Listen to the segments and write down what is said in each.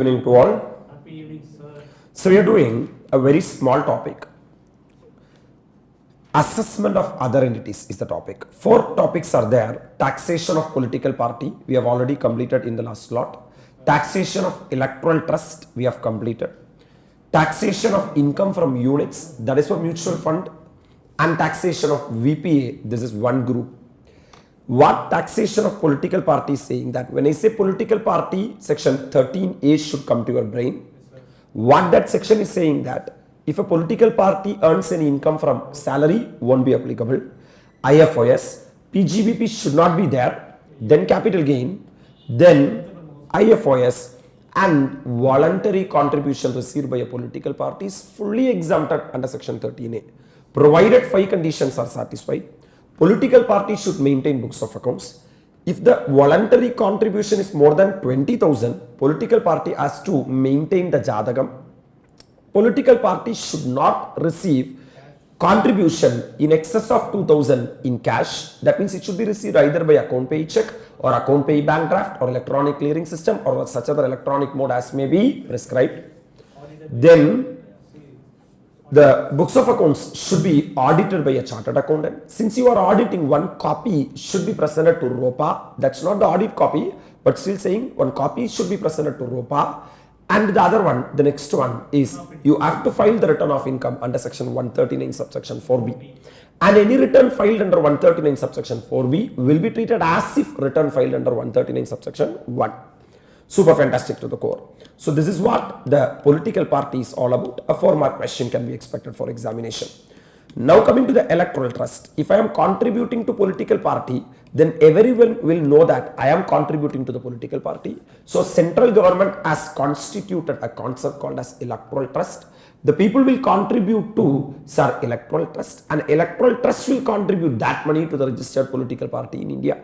Evening to all. Happy evening, sir. So we are doing a very small topic. Assessment of other entities is the topic. 4 topics are there. Taxation of political party, we have already completed in the last slot. Taxation of electoral trust, we have completed. Taxation of income from units, that is for mutual fund. And taxation of VPA, this is one group. What taxation of political party is saying that when I say political party, section 13A should come to your brain. What that section is saying that if a political party earns any income from salary, won't be applicable. IFOS, PGBP should not be there. Then capital gain, then IFOS and voluntary contribution received by a political party is fully exempted under section 13A. Provided 5 conditions are satisfied. Political party should maintain books of accounts. If the voluntary contribution is more than 20,000, political party has to maintain the Jadagam. Political party should not receive contribution in excess of 2,000 in cash. That means it should be received either by account pay check or account pay bank draft or electronic clearing system or such other electronic mode as may be prescribed. Then the books of accounts should be audited by a chartered accountant. Since you are auditing, one copy should be presented to ROPA. That's not the audit copy, but still saying one copy should be presented to ROPA. And the other one, the next one is you have to file the return of income under section 139 subsection 4B. And any return filed under 139 subsection 4B will be treated as if return filed under 139 subsection 1. Super fantastic to the core. So this is what the political party is all about. A 4-mark question can be expected for examination. Now coming to the electoral trust. If I am contributing to political party, then everyone will know that I am contributing to the political party. So central government has constituted a concept called as electoral trust. The people will contribute to electoral trust, and electoral trust will contribute that money to the registered political party in India.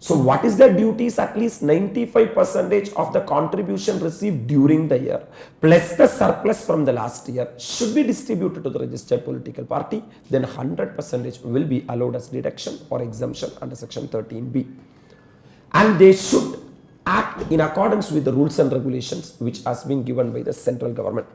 So what is the duties? At least 95% of the contribution received during the year plus the surplus from the last year should be distributed to the registered political party. Then 100% will be allowed as deduction or exemption under section 13B. And they should act in accordance with the rules and regulations which has been given by the central government.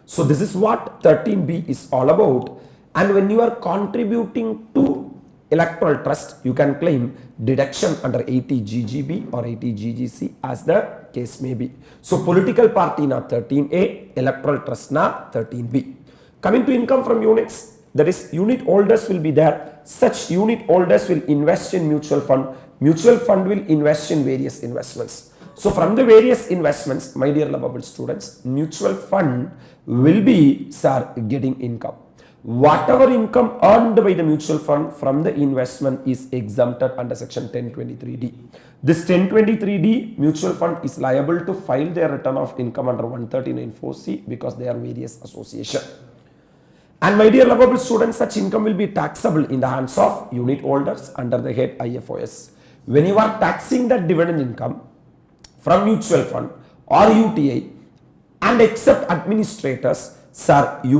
So this is what 13B is all about. And when you are contributing to electoral trust, you can claim deduction under 80 GGB or 80 GGC as the case may be. So political party na 13A, electoral trust na 13B. Coming to income from units, that is unit holders will be there. Such unit holders will invest in mutual fund. Mutual fund will invest in various investments. So from the various investments, my dear lovable students, mutual fund will be getting income. Whatever income earned by the mutual fund from the investment is exempted under section 1023D. This 1023D mutual fund is liable to file their return of income under 139(4)(c) because they are various association. And my dear lovable students, such income will be taxable in the hands of unit holders under the head IFOS. When you are taxing that dividend income from mutual fund or UTI and except administrators, sir, you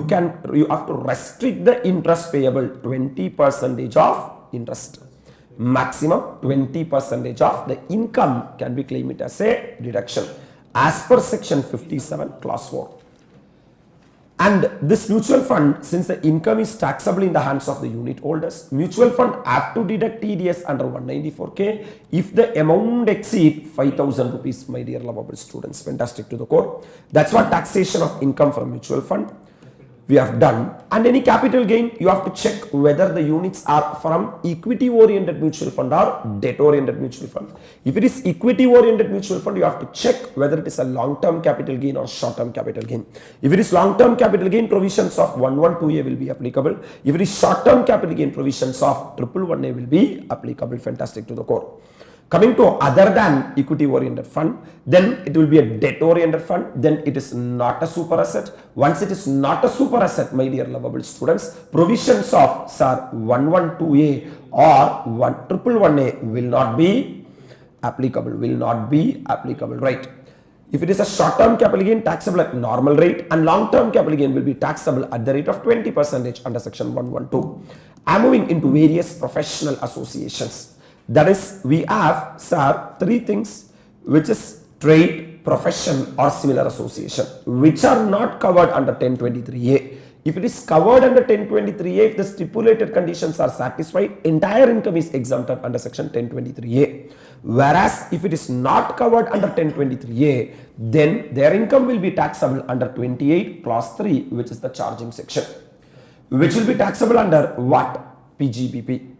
have to restrict the interest payable 20% of interest. Maximum 20% of the income can be claimed as a deduction as per section 57 clause 4. And this mutual fund, since the income is taxable in the hands of the unit holders, mutual fund have to deduct TDS under 194K if the amount exceed 5,000 rupees, my dear lovable students. Fantastic to the core. That's what taxation of income from mutual fund we have done. And any capital gain, you have to check whether the units are from equity oriented mutual fund or debt oriented mutual fund. If it is equity oriented mutual fund, you have to check whether it is a long term capital gain or short term capital gain. If it is long term capital gain, provisions of 112A will be applicable. If it is short term capital gain, provisions of 111A will be applicable. Fantastic to the core. Coming to other than equity oriented fund, then it will be a debt oriented fund, then it is not a super asset. Once it is not a super asset, my dear lovable students, provisions of 112A or 111A will not be applicable, right? If it is a short term capital gain, taxable at normal rate, and long term capital gain will be taxable at the rate of 20% under section 112. I am moving into various professional associations. That is, we have 3 things, which is trade, profession or similar association which are not covered under 1023A. If it is covered under 1023A, if the stipulated conditions are satisfied, entire income is exempted under section 1023A. Whereas if it is not covered under 1023A, then their income will be taxable under 28 clause 3, which is the charging section, which will be taxable under what? PGBP.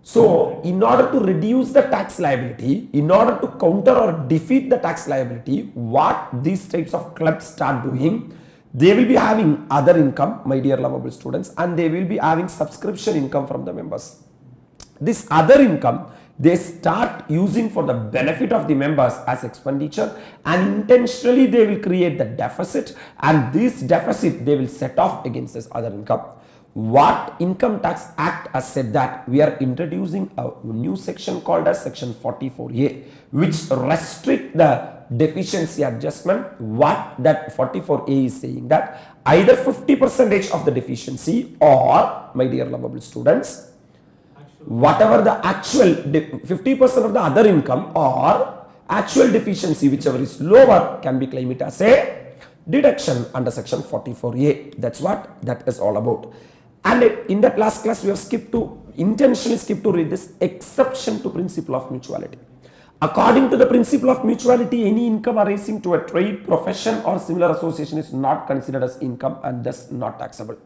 So in order to reduce the tax liability, in order to counter or defeat the tax liability, what these types of clubs start doing, they will be having other income, my dear lovable students, and they will be having subscription income from the members. This other income they start using for the benefit of the members as expenditure, and intentionally they will create the deficit, and this deficit they will set off against this other income. What Income Tax Act has said that we are introducing a new section called as section 44A, which restrict the deficiency adjustment. What that 44A is saying that either 50% of the deficiency, or my dear lovable students, whatever the actual 50% of the other income or actual deficiency, whichever is lower, can be claimed it as a deduction under section 44A. That's what that is all about. And in that last class we have intentionally skipped to read this exception to principle of mutuality. According to the principle of mutuality, any income arising to a trade, profession or similar association is not considered as income and thus not taxable.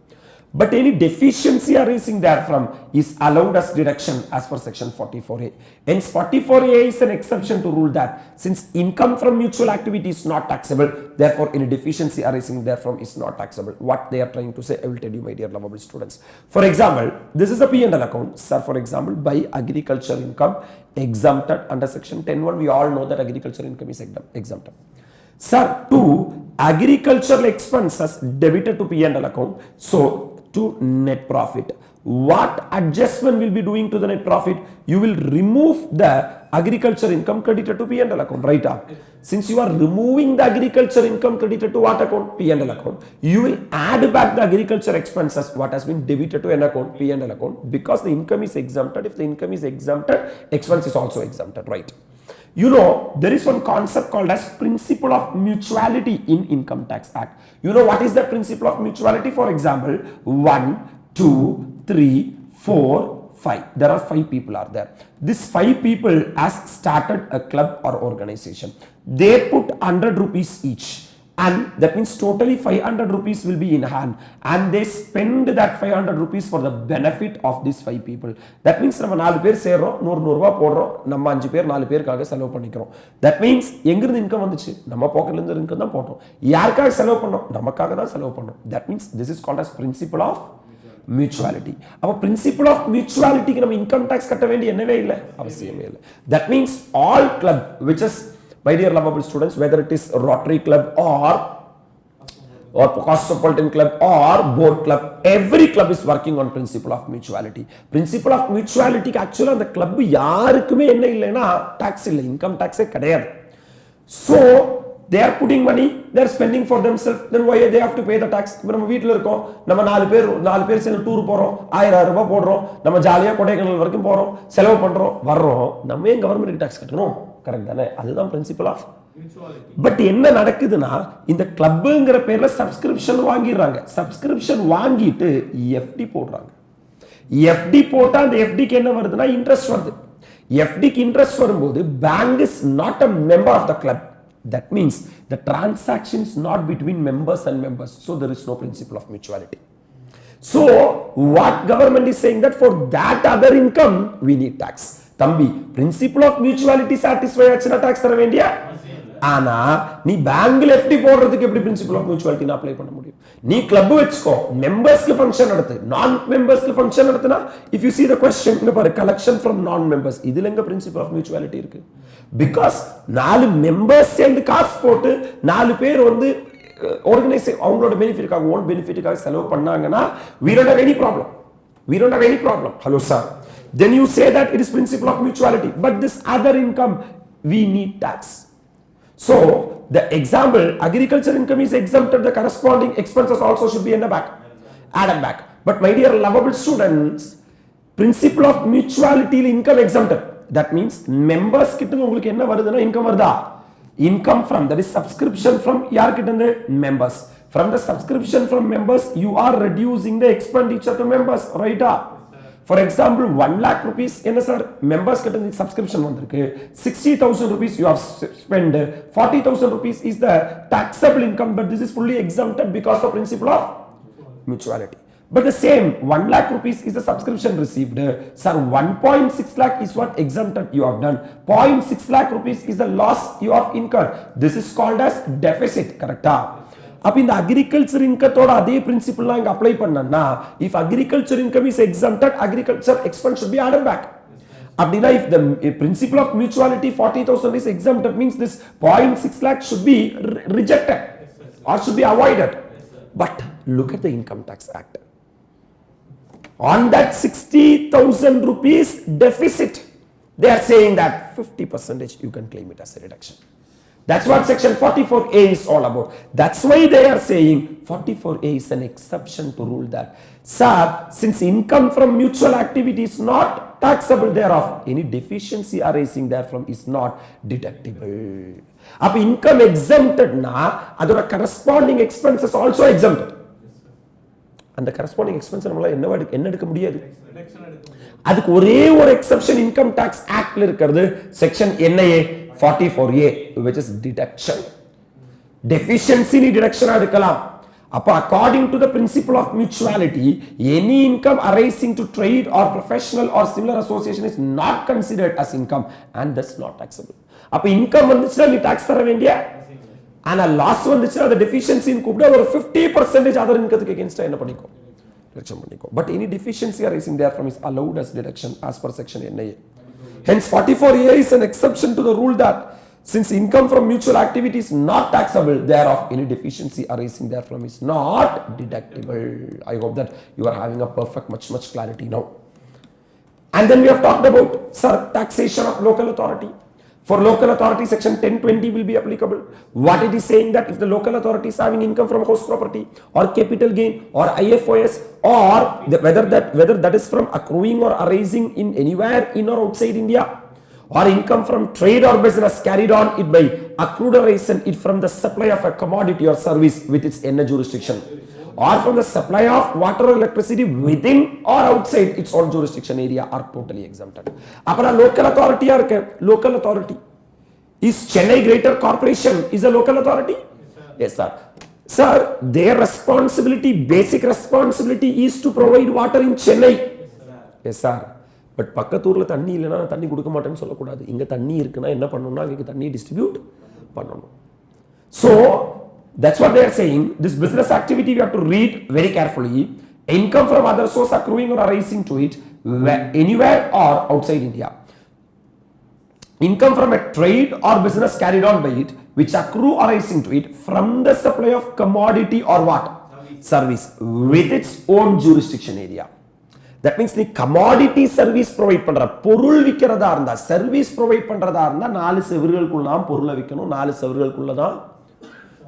But any deficiency arising therefrom is allowed as deduction as per section 44A. Hence 44A is an exception to rule that since income from mutual activity is not taxable, therefore any deficiency arising therefrom is not taxable. What they are trying to say, I will tell you, my dear lovable students. For example, this is a P&L account. Sir, for example, by agriculture income exempted under section 10(1), we all know that agriculture income is exempted. Sir, to agricultural expenses debited to P&L account, so to net profit, what adjustment will be doing to the net profit? You will remove the agriculture income credited to P&L account, right? Since you are removing the agriculture income credited to what account? P&L account. You will add back the agriculture expenses what has been debited to an account, P&L account, because the income is exempted. If the income is exempted, expense is also exempted, right? You know, there is one concept called as principle of mutuality in Income Tax Act. You know what is the principle of mutuality? For example, 1, 2, 3, 4, 5. There are 5 people are there. These 5 people has started a club or organization. They put 100 rupees each. And that means totally 500 rupees will be in hand, and they spend that 500 rupees for the benefit of these 5 people. That means நம்ம 4 பேர் சேர்றோம், 100 ரூபாய் போடுறோம், நம்ம 5 பேர் 4 பேருக்காக செலவு பண்ணிக்கிறோம். That means எங்கிருந்து இன்கம் வந்துச்சு? நம்ம பாக்கெட்ல இருந்து இன்கம் தான் போட்டோம். யாருக்காக செலவு பண்ணோம்? நமக்காக தான் செலவு பண்ணோம். That means this is called as principle of mutuality. அப்ப principle of mutuality க்கு நம்ம இன்கம் டாக்ஸ் கட்ட வேண்டிய என்னவே இல்ல, அவசியமே இல்ல. That means all club which is, my dear lovable students, whether it is Rotary Club or Cosmopolitan Club or Board Club, every club is working on principle of mutuality. Principle of mutuality actually அந்த club யாருக்குமே என்ன இல்லைன்னா tax இல்லை, income tax கிடையாது. So they are putting money, they are spending for themselves, then why they have to pay the tax? இப்போ நம்ம வீட்ல இருக்கோம், நம்ம 4 பேர் சேர்ந்து டூர் போறோம், 1000 ரூபாய் போடுறோம், நம்ம ஜாலியா கொடைக்கானல் வரைக்கும் போறோம், செலவு பண்றோம், வர்றோம், நம்ம ஏன் கவர்மெண்ட் டாக்ஸ் கட்டணும்? கரெக்ட் தானே? அதுதான் பிரின்சிபல் ஆஃப். பட் என்ன நடக்குதுன்னா, இந்த கிளப்ங்கிற பேர்ல சப்ஸ்கிரிப்ஷன் வாங்கிடுறாங்க. சப்ஸ்கிரிப்ஷன் வாங்கிட்டு எஃப்டி போடுறாங்க. எஃப்டி போட்டா அந்த எஃப்டிக்கு என்ன வருதுன்னா இன்ட்ரெஸ்ட் வருது. எஃப்டிக்கு இன்ட்ரெஸ்ட் வரும்போது bank is not a member of the club. That means the transaction is not between members and members. So there is no principle of mutuality. So what government is saying that for that other income we need tax. தம்பி, principle of mutuality satisfy ஆச்சுன்னா tax தர வேண்டியா? ஆனா நீ பேங்க்ல FD போடுறதுக்கு எப்படி principle of mutuality apply பண்ண முடியும்? நீ கிளப் வெச்சுக்கோ, மெம்பர்ஸ்க்கு ஃபங்க்ஷன் நடத்து, நான் மெம்பர்ஸ்க்கு ஃபங்க்ஷன் நடத்துனா, if you see the question, இங்க பாரு, கலெக்ஷன் ஃப்ரம் நான் மெம்பர்ஸ், இதுல எங்க பிரின்சிபிள் ஆஃப் மியூச்சுவாலிட்டி இருக்கு? பிகாஸ் 4 மெம்பர்ஸ் சேர்ந்து காசு போட்டு 4 பேர் வந்து ஆர்கனைஸ் அவங்களோட பெனிஃபிட்டுக்காக, ஓன் பெனிஃபிட்டுக்காக செலவு பண்ணாங்கன்னா we don't have any problem. We don't have any problem. Hello sir. Then you say that it is principle of mutuality, but this other income we need tax. So the example, agriculture income is exempted, the corresponding expenses also should be added back. But my dear lovable students, principle of mutuality income exempted. That means members கிட்ட உங்களுக்கு என்ன வருதுன்னா income வருதா? income from, that is subscription from யார்கிட்ட members. From the subscription from members you are reducing the expenditure to members, right? For example 1 lakh rupees என்ன sir members கிட்ட subscription வந்திருக்கு, 60,000 rupees you have spent, 40,000 rupees is the taxable income, but this is fully exempted because of principle of mutuality. But the same 1 lakh rupees is the subscription received, sir 1.6 lakh is what exempted you have done, 0.6 lakh rupees is the loss you have incurred, this is called as deficit, correct? அப்ப இந்த agriculture income அதே principle எல்லாம் இங்க apply பண்ணனா, if agriculture income is exempted, agriculture expense should be added back. அப்படினா if the principle of mutuality 40,000 is exempted means this 0.6 lakh should be rejected or should be avoided. But look at the Income Tax Act. On that 60,000 rupees deficit, they are saying that 50% you can claim it as a reduction. That's what section 44A is all about. That's why they are saying 44A is an exception to rule that, sir, since income from mutual activity is not taxable thereof, any deficiency arising therefrom is not deductible. Up income exempted na, adora corresponding expenses also exempted. And the corresponding expense நம்மளால என்ன எடுக்க முடியாது, அதுக்கு ஒரே ஒரு exception income tax ஆக்ட்ல இருக்குது, section NIA 44A, which is deduction. Deficiency ni deduction எடுக்கலாம். அப்ப according to the principle of mutuality, any income arising to trade or professional or similar association is not considered as income and thus not taxable. அப்ப income வந்துச்சுனா நீ tax தர வேண்டிய, ஆனா loss வந்துச்சுனா the deficiency ன்னு கூப்பிட ஒரு 50% other income against என்ன பண்ணிக்கோ, deduction பண்ணிக்கோ. But any deficiency arising therefrom is allowed as deduction as per section NIA. Hence 44A is an exception to the rule that since income from mutual activity is not taxable thereof, any deficiency arising therefrom is not deductible. I hope that you are having a perfect much clarity now. And then we have talked about, sir, taxation of local authority. For local authority, section 1020 will be applicable. What it is saying that if the local authority is having income from house property or capital gain or IFOS or whether that is from accruing or arising in anywhere in or outside India, or income from trade or business carried on it by accrued or arisen it from the supply of a commodity or service with its NA jurisdiction, or from the supply of water or electricity within or outside its own jurisdiction area are totally exempted. Apna local authority irukku, local authority is Chennai Greater Corporation is a local authority. Yes sir. Sir, their responsibility, basic responsibility is to provide water in Chennai. Yes sir. But பக்கத்தூர்ல தண்ணி இல்லனா தண்ணி கொடுக்க மாட்டேன்னு சொல்ல கூடாது. இங்க தண்ணி இருக்குனா என்ன பண்ணனும்னா அங்க தண்ணி டிஸ்ட்ரிபியூட் பண்ணனும். So that's what they are saying. This business activity we have to read very carefully. Income from other source accruing or arising to it anywhere or outside India. Income from a trade or business carried on by it which accrue arising to it from the supply of commodity or what? Service with its own jurisdiction area. That means the commodity service provide பண்ற பொருள் விக்கிறதா இருந்தா, service provide பண்றதா இருந்தா 4 செவர்களுக்குள்ள தான் பொருளை விக்கணும், 4 செவர்களுக்குள்ள தான்.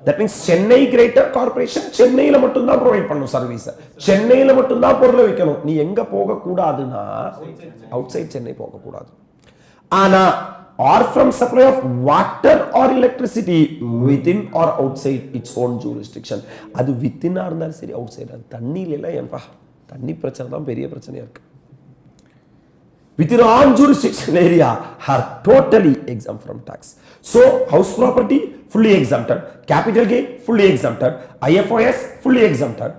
That means Chennai Greater Corporation சென்னையில மட்டும் தான் ப்ரொவைட் பண்ணனும் சர்வீஸ், சென்னையில மட்டும் தான் பொருளை விக்கணும். நீ எங்க போக கூடாதுனா அவுட்சைட் சென்னை போக கூடாது. ஆனா or from supply of water or electricity within or outside its own jurisdiction, அது within ஆ இருந்தாலும் சரி outside, அது தண்ணியில எல்லாம் ஏன்பா தண்ணி பிரச்சனை தான் பெரிய பிரச்சனையா இருக்கு. Within all jurisdiction area are totally exempt from tax. So house property fully exempted, capital gain fully exempted, IFOS fully exempted.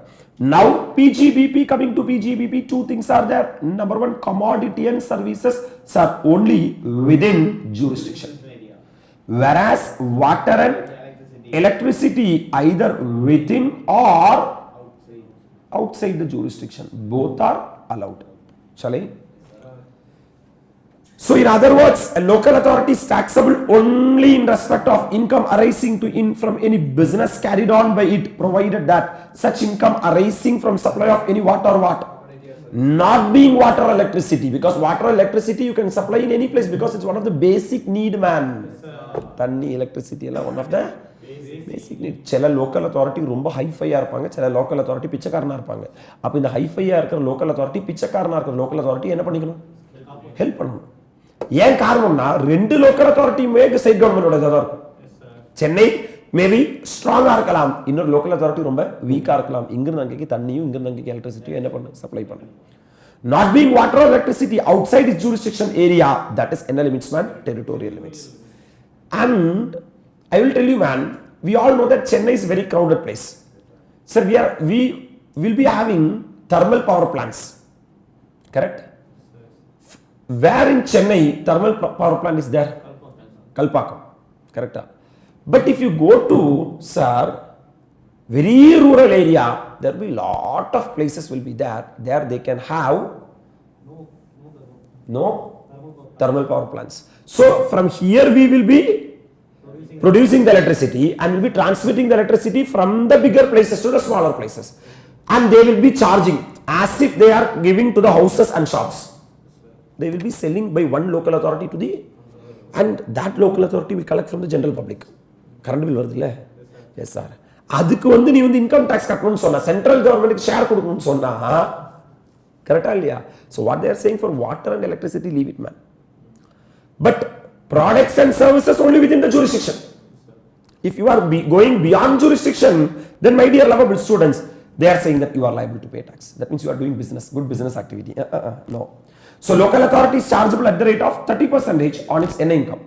Now PGBP, coming to PGBP, two things are there. Number one, commodity and services are only within jurisdiction, whereas water and electricity either within or outside the jurisdiction, both are allowed. Shall I? So in other words, a local authority is taxable only in respect of income arising to in from any business carried on by it, provided that such income arising from supply of any water or water, not being water or electricity, because water or electricity you can supply in any place because it's one of the basic need, man. Thanni, electricity alla one of the basic need. சில local authority ரொம்ப ஹைஃபையா இருப்பாங்க, சில local authority பிச்சைக்காரனா இருப்பாங்க. அப்ப இந்த ஹைஃபையா இருக்கிற local authority பிச்சைக்காரனா இருக்கிற local authority என்ன பண்ணிக்கணும்? ஹெல்ப் பண்ணணும். ஏன் காரணம்னா ரெண்டு லோக்கல் அத்தாரிட்டியுமே ஸ்டேட் கவர்மெண்டோட தான் இருக்கும். சென்னை மேபி ஸ்ட்ராங்கா இருக்கலாம், இன்னொரு லோக்கல் அத்தாரிட்டி ரொம்ப வீக்கா இருக்கலாம். இங்கிருந்து அங்கேக்கு தண்ணியும் இங்கிருந்து அங்கேக்கு எலக்ட்ரிசிட்டியும் என்ன பண்ணு சப்ளை பண்ணு. Not being water or electricity outside its jurisdiction area, that is என்ன limits man, territorial limits. And I will tell you man, we all know that Chennai is a very crowded place. Sir, we will be having thermal power plants, correct? Where in Chennai thermal power plant is there? Kalpakkam, correct? But if you go to, sir, very rural area, there will be lot of places will be there. There they can have no thermal power plants. So from here we will be producing the electricity and will be transmitting the electricity from the bigger places to the smaller places. And they will be charging as if they are giving to the houses and shops. They will be selling by one local authority to the, and that local authority will collect from the general public. Current bill வருதுல? Yes sir. அதுக்கு வந்து நீ வந்து income tax கட்டணும்னு சொன்னா, central கவர்மெண்ட்க்கு share கொடுக்கணும்னு சொன்னா, கரெக்டா இல்லையா? So what they are saying for water and electricity, leave it man. But products and services only within the jurisdiction. If you are going beyond jurisdiction, then my dear lovable students, they are saying that you are liable to pay tax. That means you are doing business, good business activity. No. So local authority is chargeable at the rate of 30% on its N income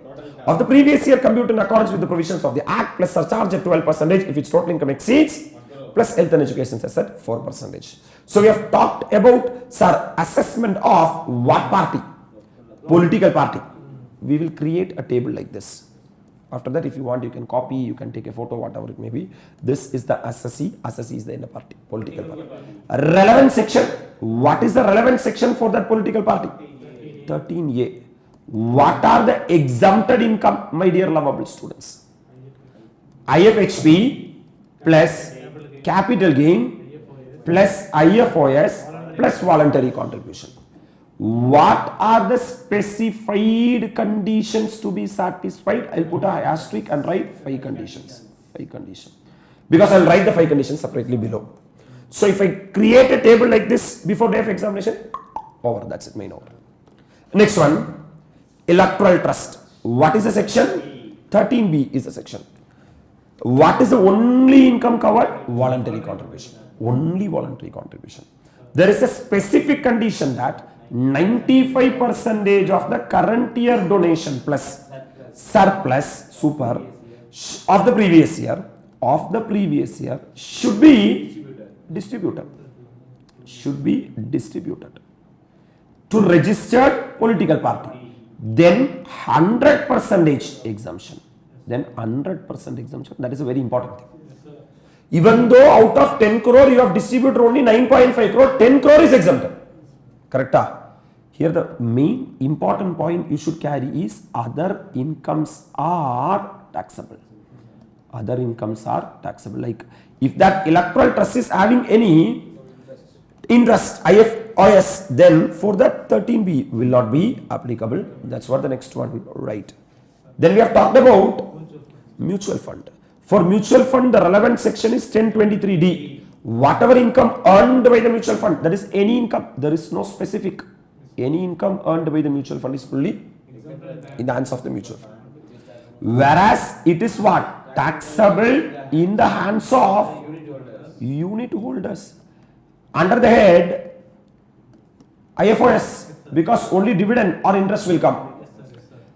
of the previous year computed in accordance with the provisions of the Act plus surcharge at 12% if its total income exceeds plus health and education cess at 4%. So we have talked about, sir, assessment of what party? Political party. We will create a table like this. After that, if you want, you can copy, you can take a photo, whatever it may be. This is the assessee. Assessee is the inner party, political party. Relevant section. What is the relevant section for that political party? 13A. What are the exempted income, my dear lovable students? IFHP plus capital gain plus IFOS plus voluntary contribution. What are the specified conditions to be satisfied? I'll put a asterisk and write 5 conditions. 5 conditions. Because I'll write the 5 conditions separately below. So if I create a table like this before day of examination, over. That's it, main over. Next one. Electoral trust. What is the section? 13B is the section. What is the only income covered? Voluntary contribution. Only voluntary contribution. There is a specific condition that 95% of the current year donation plus surplus super of the previous year should be distributed. Should be distributed to registered political party. Then 100% exemption. Then 100% exemption. That is a very important thing. Even though out of 10 crore you have distributed only 9.5 crore, 10 crore is exempted. Correct? Here the main important point you should carry is other incomes are taxable. Other incomes are taxable. Like if that electoral trust is having any interest, IFOS, then for that 13B will not be applicable. That's what the next one, right? Then we have talked about mutual fund. For mutual fund, the relevant section is 1023D. Whatever income earned by the mutual fund, that is any income, there is no specific. Any income earned by the mutual fund is fully in the hands of the mutual fund. Whereas it is what? Taxable in the hands of unit holders. Under the head IFOS, because only dividend or interest will come.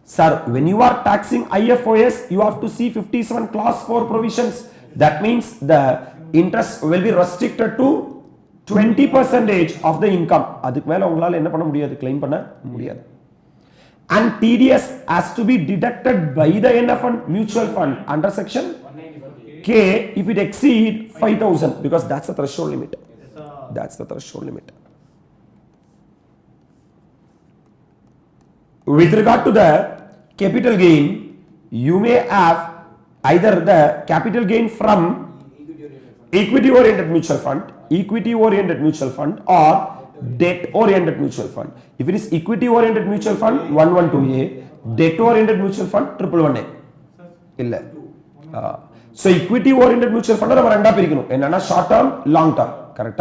Sir, when you are taxing IFOS, you have to see 57 clause 4 provisions. That means the interest will be restricted to 20% of the income. அதுக்கு மேல உங்களால என்ன பண்ண முடியாது, claim பண்ண முடியாது. And TDS has to be deducted by the NF fund, mutual fund under section K if it exceed 5,000, because that's the threshold limit. That's the threshold limit. With regard to the capital gain, you may have either the capital gain from equity oriented mutual fund, or debt oriented mutual fund. If it is equity oriented mutual fund 112A, debt oriented mutual fund 111A. illa. So equity oriented mutual fund நம்ம ரெண்டா பிரிக்கணும். என்னன்னா short term, long term. correct?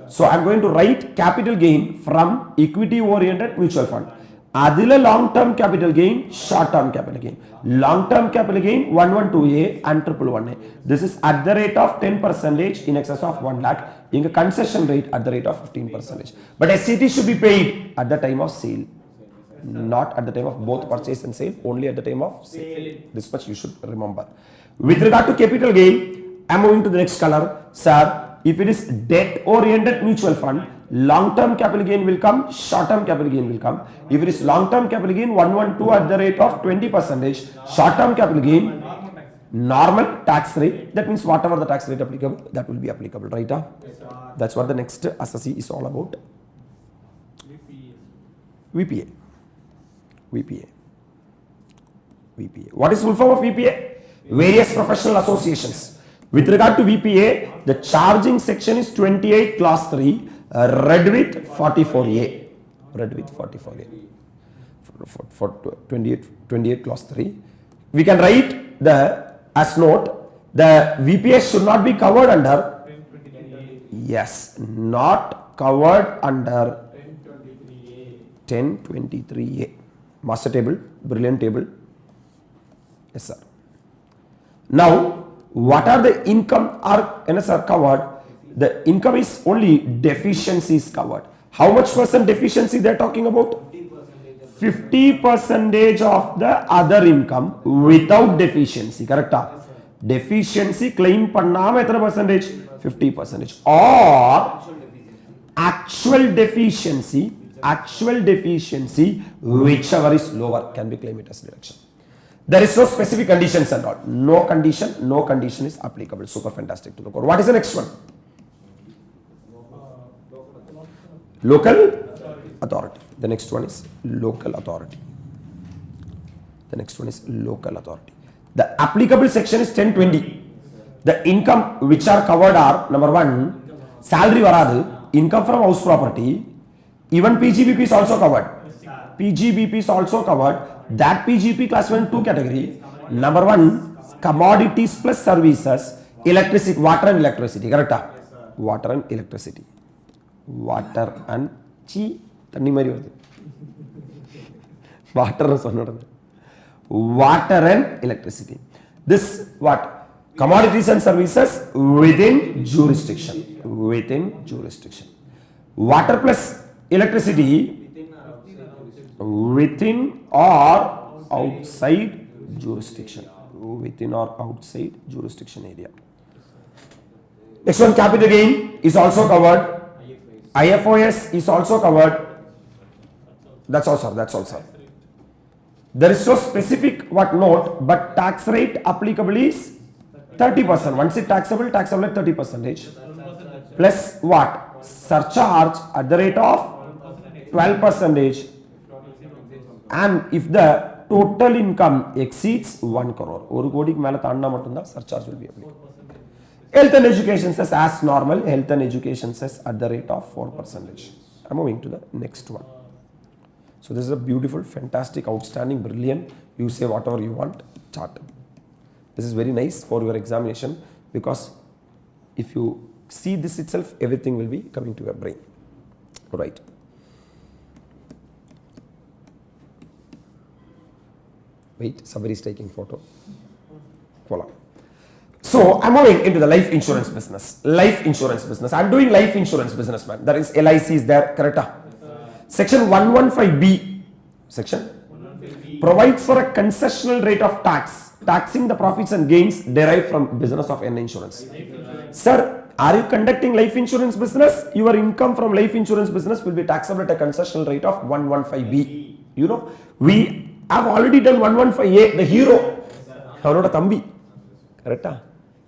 So I am going to write capital gain from equity oriented mutual fund. Adila long-term capital gain, short-term capital gain. Long-term capital gain 112A and 111A. This is at the rate of 10% in excess of 1 lakh. In a concession rate at the rate of 15%. But SCT should be paid at the time of sale. Not at the time of both purchase and sale, only at the time of sale. This much you should remember. With regard to capital gain, I am moving to the next color. Sir, if it is debt-oriented mutual fund, long-term capital gain will come, short-term capital gain will come. If it is long-term capital gain, 112 at the rate of 20%, short-term capital gain, normal tax rate, that means whatever the tax rate applicable, that will be applicable, right? That's what the next assessee is all about. VPA. VPA. VPA. What is full form of VPA? Various professional associations. With regard to VPA, the charging section is 28 clause 3, read with 44A. Read with 44A. For 28 clause 3. We can write the as note, the VPA should not be covered under, yes, not covered under 1023A. Master table, brilliant table. Yes, sir. Now, what are the income are covered? The income is only deficiencies covered. How much percent deficiency they are talking about? 50% of the other income without deficiency. Correct? Deficiency claim pannama etna percentage? 50%. Or actual deficiency, whichever is lower, can be claimed as deduction. There is no specific conditions and all. No condition is applicable. Super fantastic to the core. What is the next one? Local authority. The next one is local authority. The next one is local authority. The applicable section is 1020. The income which are covered are, number one, salary varadu, income from house property, even PGBP is also covered. PGBP is also covered. That PGP classified in 2 categories. Number one, commodities plus services, electricity, water and electricity. Correct? Yes, water and electricity. Water and tanni mari varudhu. Water and electricity. This what? Commodities and services within jurisdiction. Within jurisdiction. Water plus electricity within or outside jurisdiction. Within or outside jurisdiction area. Next one, capital gain is also covered. IFOS is also covered. That's all, sir. That's all, sir. There is no specific what note, but tax rate applicable is 30%. Once it taxable at 30%. Plus what? Surcharge at the rate of 12%. And if the total income exceeds 1 crore, 1 crore mela thanna mattunda surcharge will be applicable. Health and education says as normal, health and education says at the rate of 4%. I'm moving to the next one. So this is a beautiful, fantastic, outstanding, brilliant, you say whatever you want, chart. This is very nice for your examination because if you see this itself, everything will be coming to your brain. Right. Wait, somebody is taking photo. Voila. So I'm moving into the life insurance business. Life insurance business. I'm doing life insurance business, man. There is LIC is there, correct? Section 115B. Section 115B provides for a concessional rate of tax, taxing the profits and gains derived from business of an insurance. Sir, are you conducting life insurance business? Your income from life insurance business will be taxable at a concessional rate of 115B. You know, we have already done 115A, the hero. Avanoda thambi. Correct?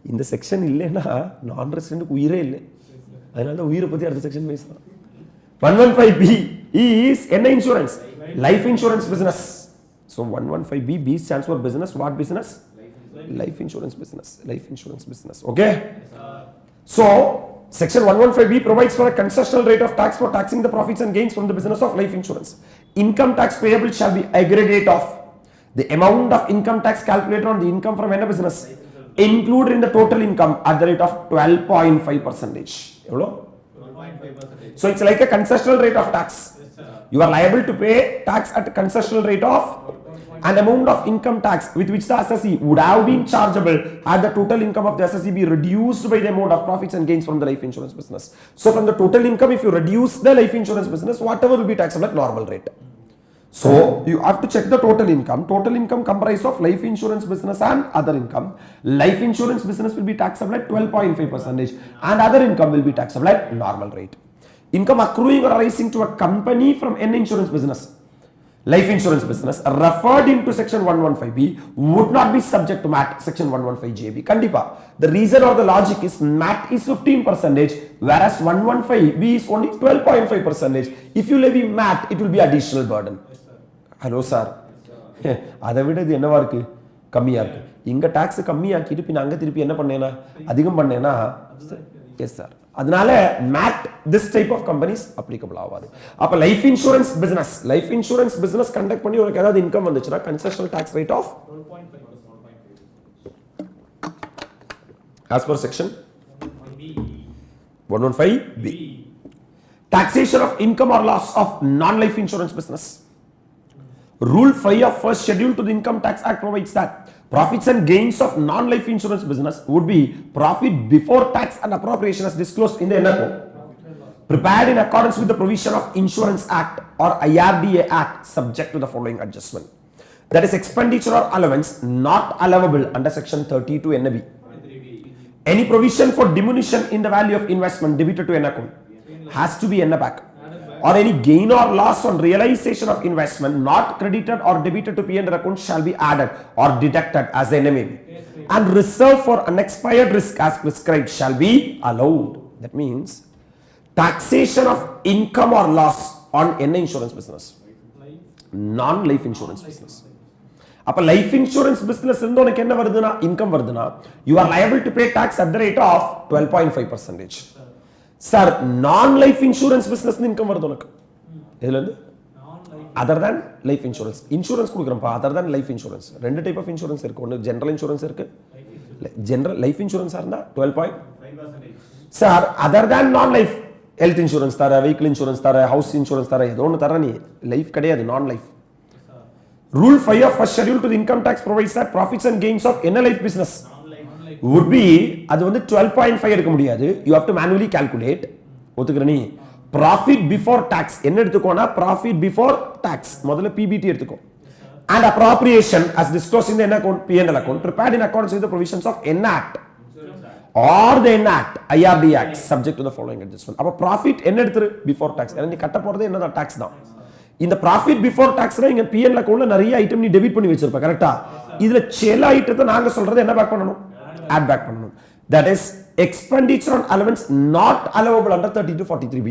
In the section illena non-resident uyire ille. Adinala uyire pathi adha section pesra. 115B is NI insurance, life insurance business. So 115B, B stands for business. What business? Life insurance business. Life insurance business. Okay. So section 115B provides for a concessional rate of tax for taxing the profits and gains from the business of life insurance. Income tax payable shall be aggregate of the amount of income tax calculated on the income from any business included in the total income at the rate of 12.5%. So it's like a concessional rate of tax. You are liable to pay tax at a concessional rate of an amount of income tax with which the assessee would have been chargeable had the total income of the assessee be reduced by the amount of profits and gains from the life insurance business. So from the total income, if you reduce the life insurance business, whatever will be taxable at normal rate. So you have to check the total income. Total income comprised of life insurance business and other income. Life insurance business will be taxable at 12.5% and other income will be taxable at normal rate. Income accruing or arising to a company from an insurance business, life insurance business referred into section 115B would not be subject to MAT section 115JB. Kandipa. The reason or the logic is MAT is 15%, whereas 115B is only 12.5%. If you levy MAT, it will be additional burden. Hello sir. அதை விட இது என்னவா இருக்கு? கம்மியா இருக்கு. இங்க tax கம்மியாக்கிட்டு பின்ன அங்க திருப்பி என்ன பண்ணேனா அதிகம் பண்ணேனா எஸ் சார். அதனால MAT this type of companies applicable ஆகாது. அப்ப லைஃப் இன்சூரன்ஸ் பிசினஸ் கண்டக்ட் பண்ணி உங்களுக்கு ஏதாவது இன்கம் வந்துச்சுனா concessional tax rate of 12.5% as per section 115B. Taxation of income or loss of non-life insurance business. Rule 5 of first schedule to the Income Tax Act provides that profits and gains of non-life insurance business would be profit before tax and appropriation as disclosed in the NRO, prepared in accordance with the provision of Insurance Act or IRDA Act, subject to the following adjustment. That is expenditure or allowance not allowable under section 32 NB. Any provision for diminution in the value of investment debited to an account has to be back. Or any gain or loss on realization of investment not credited or debited to P&L account shall be added or deducted as the NMAB. And reserved for unexpired risk as prescribed shall be allowed. That means taxation of income or loss on any insurance business, non-life insurance business. அப்ப life insurance business இருந்து உனக்கு என்ன வருதுனா income வருதுனா you are liable to pay tax at the rate of 12.5%. Sir non life insurance business income வருது உனக்கு இதுல இருந்து அதர் than லைஃப் இன்சூரன்ஸ் கொடுக்குறப்பா அதர் than லைஃப் இன்சூரன்ஸ் ரெண்டு டைப் ஆஃப் இன்சூரன்ஸ் இருக்கு ஒன்னு ஜெனரல் இன்சூரன்ஸ் இருக்கு ஜெனரல் லைஃப் இன்சூரன்ஸா இருந்தா 12.5% sir other than non life health insurance தர வெஹிக்கிள் இன்சூரன்ஸ் தர ஹவுஸ் இன்சூரன்ஸ் தர ஏதோ ஒன்னு தர நீ லைஃப் கிடையாது non life. Rule 5 of first schedule to the income tax provides that profits and gains of any life business would be அது வந்து 12.5 எடுக்க முடியாது. You have to manually calculate. ஒத்துக்கற நீ profit before tax என்ன எடுத்துக்கோனா profit before tax முதல்ல PBT எடுத்துக்கோ. And appropriation as disclosed in the account P&L account prepared in accordance with the provisions of NACT or the NACT IRD Act subject to the following adjustment. அப்ப profit என்ன எடுத்துரு before tax ஏன்னா நீ கட்ட போறது என்னடா tax தான். இந்த profit before tax இங்க P&L அக்கவுண்ட்ல நிறைய ஐட்டம் நீ டெபிட் பண்ணி வச்சிருப்ப கரெக்ட்டா? இதுல சில ஐட்டத்தை நாங்க சொல்றது என்ன பேக் பண்ணனும்? add back பண்ணனும். That is expenditure on allowance not allowable under 30 to 43B.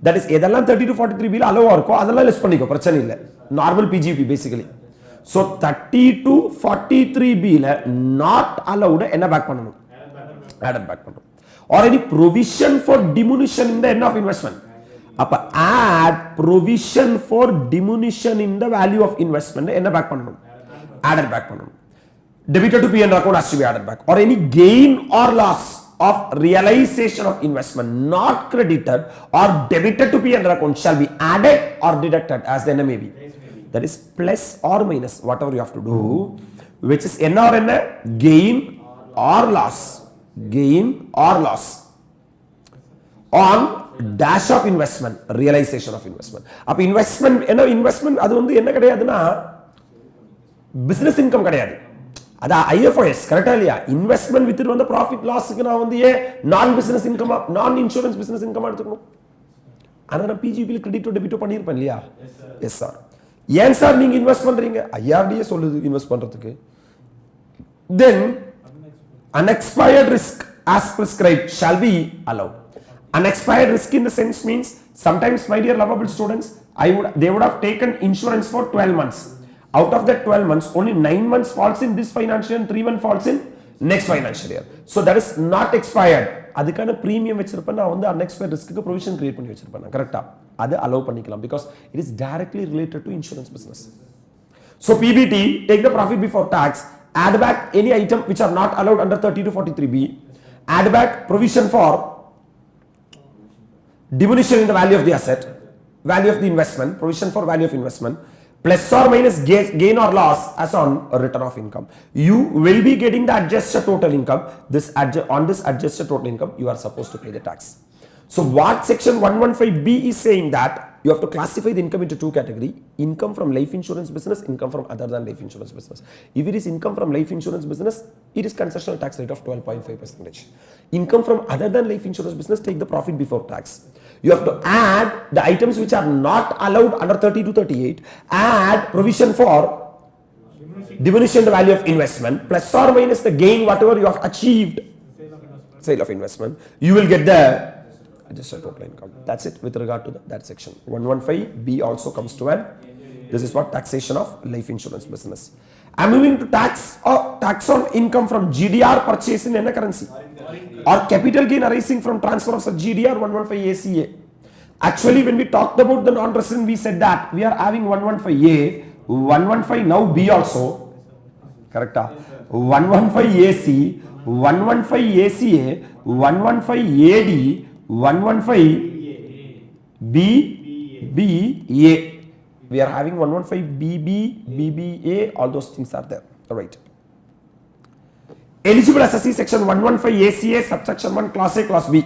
That is எதெல்லாம் 30 to 43B ல அலோவா இருக்கோ அதெல்லாம் லெஸ் பண்ணிக்கோ பிரச்சனை இல்ல. Normal PGP basically. So 30 to 43B ல not allowed என்ன பேக் பண்ணனும்? add back பண்ணனும். Or any provision for diminution in the end of investment. அப்ப add provision for diminution in the value of investment என்ன back பண்ணனும்? added back பண்ணனும். Debited to P&L account has to be added back. Or any gain or loss of realization of investment not credited or debited to P&L account shall be added or deducted as the NMAB. That is plus or minus whatever you have to do, which is N or N gain or loss on dash of investment, realization of investment. அப்ப investment அது வந்து என்ன கிடையாதுன்னா business income கிடையாது. அதான் IFRS கரெக்ட்டா இல்லையா? Investment with வந்து profit லாஸ்க்கு நான் வந்து நான் பிசினஸ் இன்கம் நான் இன்சூரன்ஸ் பிசினஸ் இன்கம் எடுத்துக்கணும். ஆனா நான் PGP ல கிரெடிட் டெபிட் பண்ணிருப்பேன் இல்லையா? Yes sir. ஏன் சார் நீங்க இன்வெஸ்ட் பண்றீங்க? IRDA சொல்லுது இன்வெஸ்ட் பண்றதுக்கு. Then unexpired risk as prescribed shall be allowed. Unexpired risk in the sense means sometimes my dear lovable students they would have taken insurance for 12 months. Out of that 12 months only 9 months falls in this financial year and 3 months falls in next financial year. So that is not expired. அதுக்கான premium வச்சிருப்பேன் நான் வந்து unexpired riskக்கு provision create பண்ணி வச்சிருப்பேன் கரெக்ட்டா? அது allow பண்ணிக்கலாம் because it is directly related to insurance business. So PBT take the profit before tax, add back any item which are not allowed under 30 to 43B, add back provision for diminution in the value of the asset, value of the investment, provision for value of investment, plus or minus gain or loss as on a return of income. You will be getting the adjusted total income. On this adjusted total income, you are supposed to pay the tax. So what section 115B is saying that you have to classify the income into two categories: income from life insurance business, income from other than life insurance business. If it is income from life insurance business, it is concessional tax rate of 12.5%. Income from other than life insurance business, take the profit before tax. You have to add the items which are not allowed under 30 to 38, add provision for diminution the value of investment, plus or minus the gain whatever you have achieved, sale of investment, you will get the adjusted total income. That's it with regard to that section. 115B also comes to an. This is what taxation of life insurance business. I'm moving to tax on income from GDR purchase in any currency or capital gain arising from transfer of such GDR 115 ACA. Actually, when we talked about the non-resident, we said that we are having 115A, 115 now B also. Correct? 115 AC, 115 ACA, 115 AD, 115 BBA. We are having 115 BB, BBA, all those things are there. Alright. Eligible assessee section 115 ACA, subsection 1, class A, class B.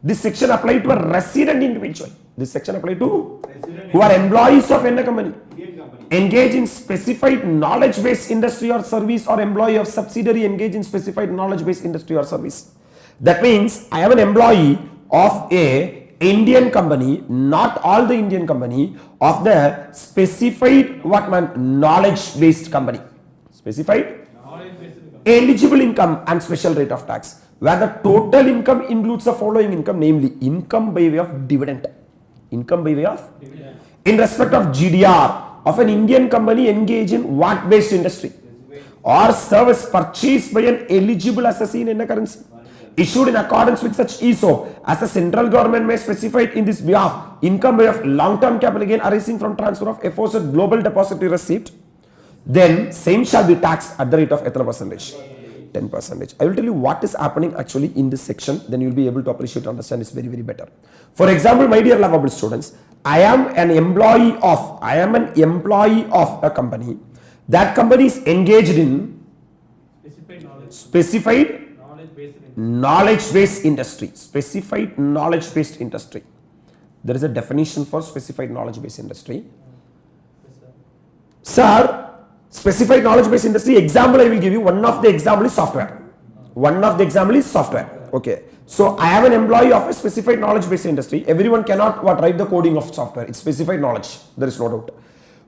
This section applied to a resident individual. This section applied to who are employees of any company, engage in specified knowledge-based industry or service, or employee of subsidiary engage in specified knowledge-based industry or service. That means I am an employee of a Indian company, not all the Indian company, of the specified knowledge-based company. Specified eligible income and special rate of tax, where the total income includes the following income, namely income by way of dividend. Income by way of dividend. In respect of GDR of an Indian company engaged in what based industry or service purchased by an eligible assessee in any currency, issued in accordance with such ESOP, as the central government may specify in this behalf, income by of long-term capital gain arising from transfer of aforesaid global depository receipt, then same shall be taxed at the rate of 10%. I will tell you what is happening actually in this section, then you will be able to appreciate, understand this very, very better. For example, my dear lovable students, I am an employee of a company. That company is engaged in specified knowledge-based industry. Specified knowledge-based industry. There is a definition for specified knowledge-based industry. Sir, specified knowledge-based industry, example I will give you. One of the example is software. Okay. So I am an employee of a specified knowledge-based industry. Everyone cannot write the coding of software. It's specified knowledge. There is no doubt.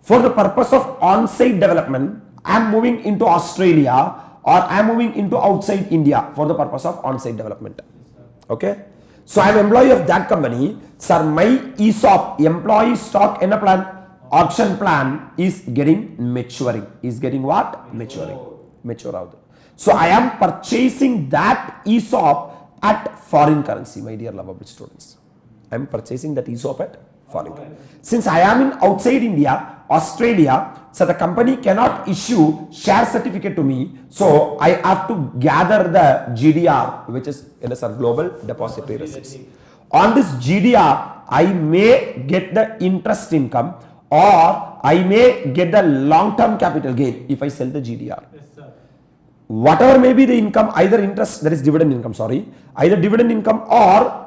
For the purpose of on-site development, I am moving into Australia, or I am moving into outside India for the purpose of on-site development. Okay. So I am employee of that company. Sir, my ESOP, employee stock in a plan, option plan is getting maturing. Is getting what? Maturing. Mature out. So I am purchasing that ESOP at foreign currency, my dear lovable students. I am purchasing that ESOP at foreign currency. Since I am in outside India, Australia, so the company cannot issue share certificate to me. So I have to gather the GDR, which is global depository receipts. On this GDR, I may get the interest income, or I may get the long-term capital gain if I sell the GDR. Whatever may be the income, either interest, that is dividend income, either dividend income or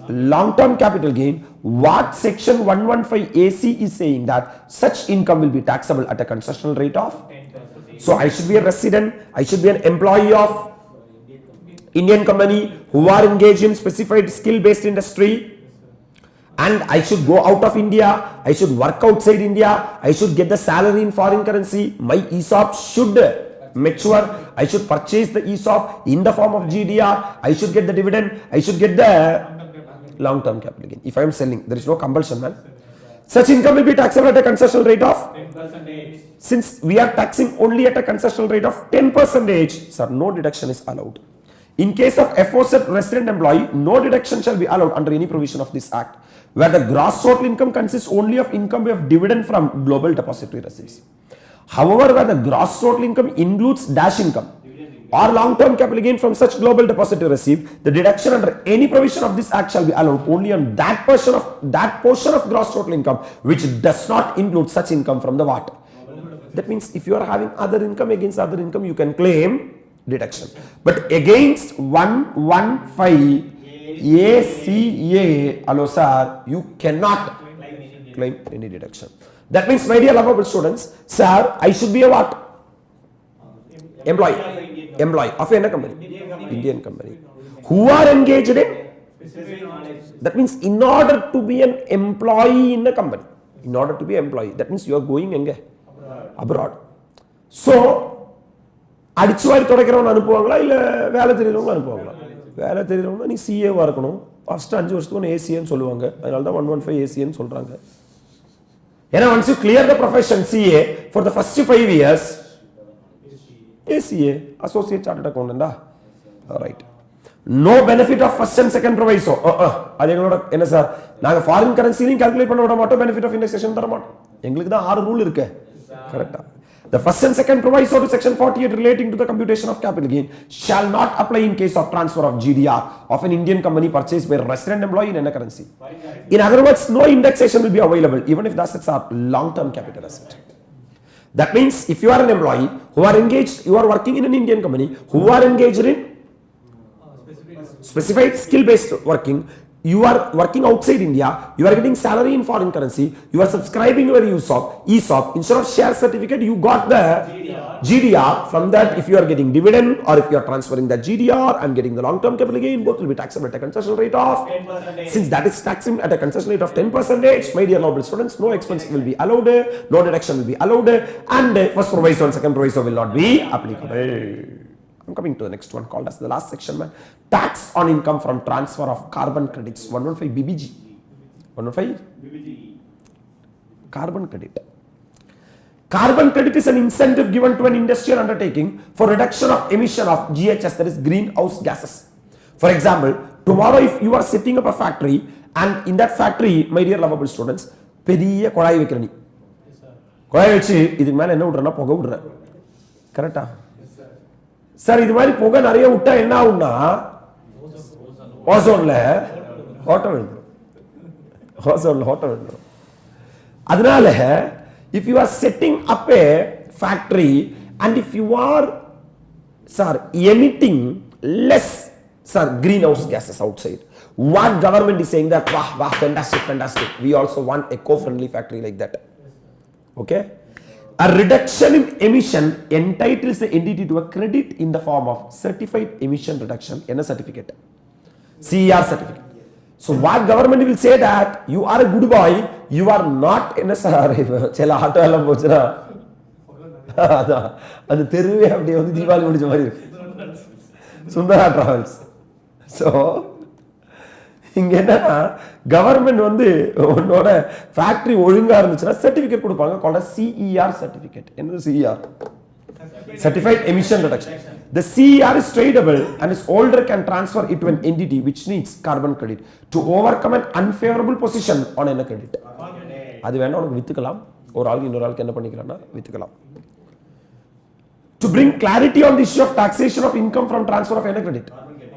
long-term capital gain, what section 115 AC is saying that such income will be taxable at a concessional rate of 10%. So I should be a resident, I should be an employee of Indian company who are engaged in specified skill-based industry, and I should go out of India, I should work outside India, I should get the salary in foreign currency, my ESOP should mature, I should purchase the ESOP in the form of GDR, I should get the dividend, I should get the long-term capital gain. If I am selling, there is no compulsion, man. Such income will be taxable at a concessional rate of 10%. Since we are taxing only at a concessional rate of 10%, sir, no deduction is allowed. In case of aforesaid resident employee, no deduction shall be allowed under any provision of this act, where the gross total income consists only of income of dividend from global depository receipts. However, where the gross total income includes dash income, or long-term capital gain from such global deposit to receive, the deduction under any provision of this act shall be allowed only on that portion of gross total income which does not include such income from the what. That means if you are having other income against other income, you can claim deduction. But against 115 ACA, hello sir, you cannot claim any deduction. That means, my dear lovable students, sir, I should be a what? Employee of a company, Indian company, who are engaged in. That means, in order to be an employee in a company, that means you are going abroad. So, அடிச்சுவாரி தொடக்கிறவன் அனுப்புவாங்களா இல்ல வேலை தெரியறவங்க அனுப்புவாங்களா? வேலை தெரியறவங்க நீ CA வா இருக்கணும். First 5 வருஷத்துக்கு ஒன்னு ACA ன்னு சொல்லுவாங்க. அதனால தான் 115 ACA ன்னு சொல்றாங்க. ஏன்னா once you clear the profession CA for the first 5 years, ACA, Associate Chartered Accountant. All right. No benefit of first and second proviso. அது எங்களோட என்ன சார், நாங்க ஃபாரின் கரன்சிலையும் கால்குலேட் பண்ண விட மாட்டோம், பெனிஃபிட் ஆஃப் இண்டெக்ஸேஷன் தர மாட்டோம். எங்களுக்கு தான் 6 ரூல் இருக்கு. கரெக்ட்டா? The first and second proviso to section 48 relating to the computation of capital gain shall not apply in case of transfer of GDR of an Indian company purchased by a resident employee in any currency. In other words, no indexation will be available even if the assets are long-term capital asset. That means if you are an employee who are engaged, you are working in an Indian company, who are engaged in specified skill-based working, you are working outside India, you are getting salary in foreign currency, you are subscribing your ESOP, instead of share certificate, you got the GDR. From that, if you are getting dividend or if you are transferring that GDR and getting the long-term capital gain, both will be taxable at a concession rate of 10%. Since that is taxing at a concession rate of 10%, my dear noble students, no expense will be allowed, no deduction will be allowed, and first proviso and second proviso will not be applicable. I'm coming to the next one called as the last section, man. Tax on income from transfer of carbon credits. 115 BBG. 115 BBG. Carbon credit. Carbon credit is an incentive given to an industrial undertaking for reduction of emission of GHS, that is greenhouse gases. For example, tomorrow if you are setting up a factory and in that factory, my dear lovable students, பெரிய குழாய் வைக்கிற நீ. குழாய் வச்சு இதுக்கு மேல என்ன விடுறனா புகை விடுற. கரெக்ட்டா? சார் இது மாதிரி புகை நிறைய விட்டா என்ன ஆகும்னா ஓசோன்ல ஓட்டம் விழுந்துரும். அதனால if you are setting up a factory and if you are emitting less greenhouse gases outside, what government is saying that wow fantastic, we also want eco-friendly factory like that. Okay, a reduction in emission entitles the entity to a credit in the form of certified emission reduction in a certificate, CER certificate. So what government will say that you are a good boy, you are not in a chela auto எல்லாம் போச்சுனா அது தெருவே அப்படியே வந்து தீபாவளி முடிஞ்ச மாதிரி இருக்கு, Sundara travels. So இங்க என்னன்னா கவர்மெண்ட் வந்து உன்னோட ஃபேக்டரி ஒழுங்கா இருந்துச்சுன்னா சர்டிபிகேட் கொடுப்பாங்க, கால்ட் CER சர்டிபிகேட். என்னது CER? Certified Emission Reduction. The CER is tradable and its holder can transfer it to an entity which needs carbon credit to overcome an unfavorable position on a credit. அது வேணா உனக்கு வித்துக்கலாம், ஒரு ஆளுக்கு இன்னொரு ஆளுக்கு என்ன பண்ணிக்கலாம்னா வித்துக்கலாம். To bring clarity on the issue of taxation of income from transfer of any credit.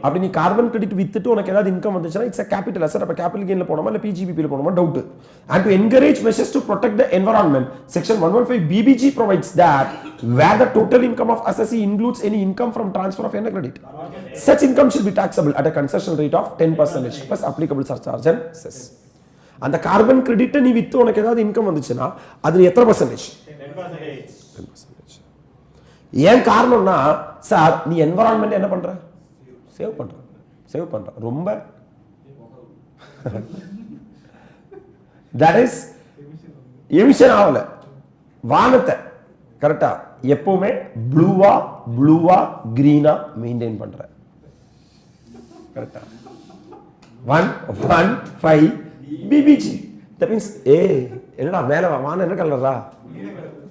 அப்படி நீ கார்பன் கிரெடிட் வித்துட்டு உனக்கு ஏதாவது இன்கம் வந்துச்சுன்னா இட்ஸ் a capital asset. அப்ப கேபிட்டல் கெயின்ல போணுமா இல்ல PGBP ல போணுமா doubt. And to encourage measures to protect the environment, section 115 BBG provides that where the total income of assessee includes any income from transfer of any credit, such income should be taxable at a concession rate of 10% plus applicable surcharge and cess. அந்த carbon credit நீ with உனக்கு ஏதாவது income வந்துச்சுன்னா அது எத்தனை percentage? 10%. ஏன் காரணம்னா sir நீ என்விரான்மெண்ட் என்ன பண்ற? சேவ் பண்ற ரொம்ப. that is எமிஷன் ஆகல. வானத்தை கரெக்டா எப்பவுமே ப்ளூவா கிரீனா மெயின்டைன் பண்ற. கரெக்டா 115 BBG. that means என்னடா மேல வானம் என்ன கலரா?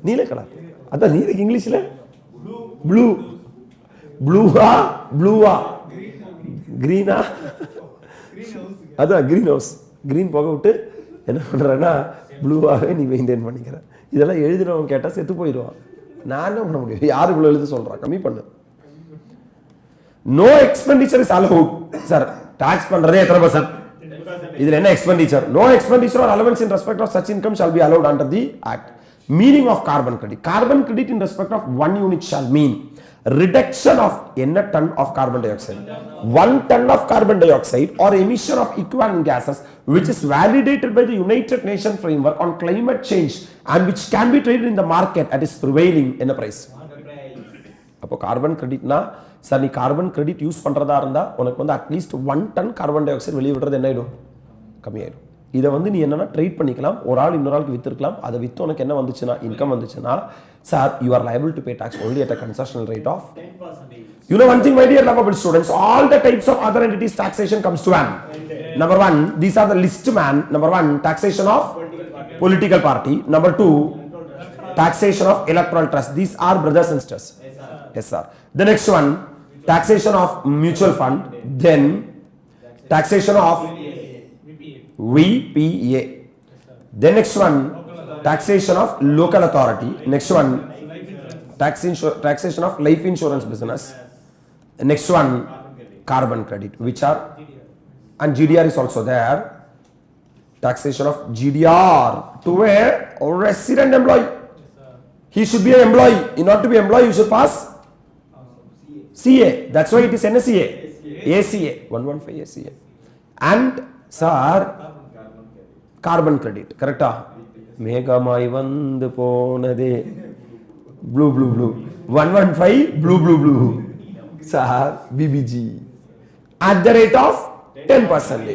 நீல கலர். அதான் நீருக்கு இங்கிலீஷ்ல ப்ளூவா கிரீனா? அதான் கிரீன் ஹவுஸ். கிரீன் போக விட்டு என்ன பண்றேன்னா ப்ளூவாகவே நீ மெயின்டைன் பண்ணிக்கிற. இதெல்லாம் எழுதினவங்க கேட்டால் செத்து போயிடுவான். நான் என்ன பண்ண முடியும்? யாருக்குள்ள எழுத சொல்றான்? கம்மி பண்ணு. No expenditure is allowed. Sir, tax பண்றதே எத்தனை percent? இதில் என்ன expenditure? No expenditure or allowance in respect of such income shall be allowed under the act. Meaning of carbon credit. Carbon credit in respect of 1 unit shall mean reduction of என்ன ton of carbon dioxide? 1 ton of carbon dioxide or emission of equivalent gases which is validated by the United Nations framework on climate change and which can be traded in the market at its prevailing in the price. அப்போ carbon கிரெடிட்னா sir நீ carbon credit use பண்ணுறதா இருந்தால் உனக்கு வந்து at least 1 ton carbon dioxide வெளியே விடுறது என்ன ஆகிடும், கம்மியாயிடும். இதை வந்து நீ என்னன்னா ட்ரேட் பண்ணிக்கலாம், ஒரு ஆள் இன்னொரு ஆளுக்கு விற்றுருக்கலாம். அதை விற்று உனக்கு என்ன வந்துச்சுன்னா இன்கம் வந்துச்சுன்னா sir you are liable to pay tax only at a concessional rate of 10%. You know one thing, my dear lovable students, all the types of other entities taxation comes to an. Number 1, these are the list man. Number 1, taxation of political party. Number 2, taxation of electoral trust. These are brothers and sisters. Yes sir. The next one, taxation of mutual fund. Then taxation of VPA. Then next one, taxation of local authority. Next one, taxation of life insurance business. Next one, carbon credit, which are, and GDR is also there. Taxation of GDR to a resident employee. He should be an employee. In order to be an employee, you should pass CA. That's why it is NSCA. ACA. 115 ACA. And sir, carbon credit. Correct? Megamai vandu ponade. Blue, blue, blue. 115 blue, blue, blue. Sir, BBG. At the rate of 10%.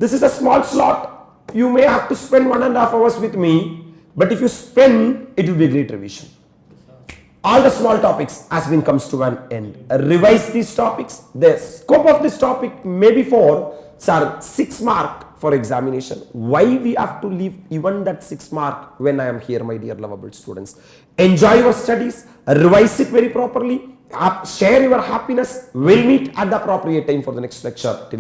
This is a small slot. You may have to spend 1.5 hours with me. But if you spend, it will be a great revision. All the small topics has been comes to an end. Revise these topics. The scope of this topic may be for 6 mark for examination. Why we have to leave even that 6 mark when I am here, my dear lovable students? Enjoy your studies. Revise it very properly. Share your happiness. We'll meet at the appropriate time for the next lecture. Till then.